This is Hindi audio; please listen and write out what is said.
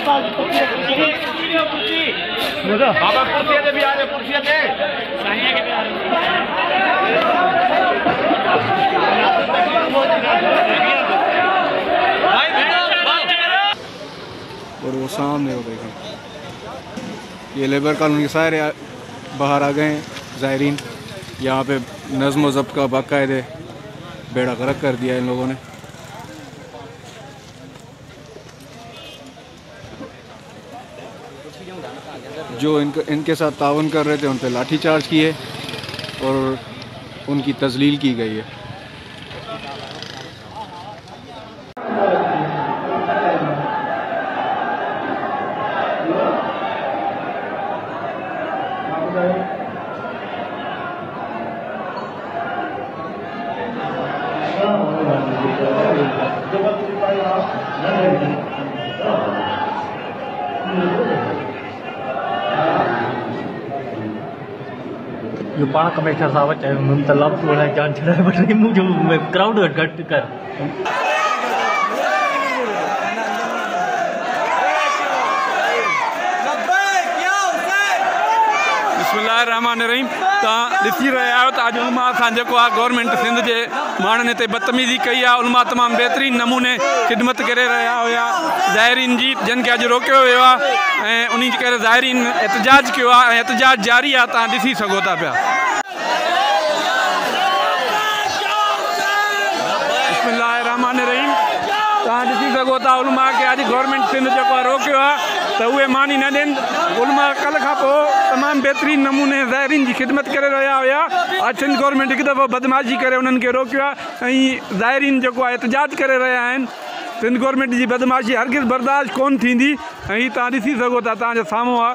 बाबा कुर्सी भी आ रहे, कुर्सी और वो सामने हो देखें, ये लेबर कॉलोनी के सारे बाहर आ गए हैं ज़ायरीन। यहाँ पे नज़्म व ज़ब्त का बाकायदे बेड़ा गर्क कर दिया इन लोगों ने। जो इनके साथ तावन कर रहे थे उन पे लाठी चार्ज किए और उनकी तज़लील की गई है। जो पाण कमिश्नर साहब चयो हुननि त लफ़्ज़ ॻोल्हाए जान छॾाए वठे, मुंहिंजो क्राउड घटि कर। बिस्मिल्लाहिर्रहमानिर्रहीम। तव्हां ॾिसी रहिया आहियो त अॼु उलमा सां जेको आहे गवर्नमेंट सिंध जे माण्हुनि हिते बदतमीज़ी कई आहे। उलमा तमामु बहितरीन नमूने ख़िदमत करे रहिया हुया ज़ाइरीन जी, जिन खे अॼु रोकियो वियो आहे ऐं उन जे करे ज़ाइरीन एहतजाज कयो आहे ऐं एहतजाज जारी आहे, तव्हां ॾिसी सघो था पिया। बिस्मिल्लाहिर्रहमानिर्रहीम। तव्हां ॾिसी सघो था उलमा खे अॼु गवर्नमेंट सिंध जेको आहे रोकियो आहे त उहे मानी न ॾियनि। उलमा कल्ह खां पोइ तमामु बहितरीन नमूने ज़ाइरीन जी ख़िदमत करे रहिया हुया। अॼु सिंध गवर्नमेंट हिकु दफ़ो बदमाशी करे उन्हनि खे रोकियो आहे ऐं ज़ाइरीन जेको आहे एहतजाज करे रहिया आहिनि। सिंध गवर्नमेंट जी बदमाशी हरगिज़ बर्दाश्त कोन थींदी ऐं तव्हां ॾिसी सघो था, तव्हांजे साम्हूं आहे।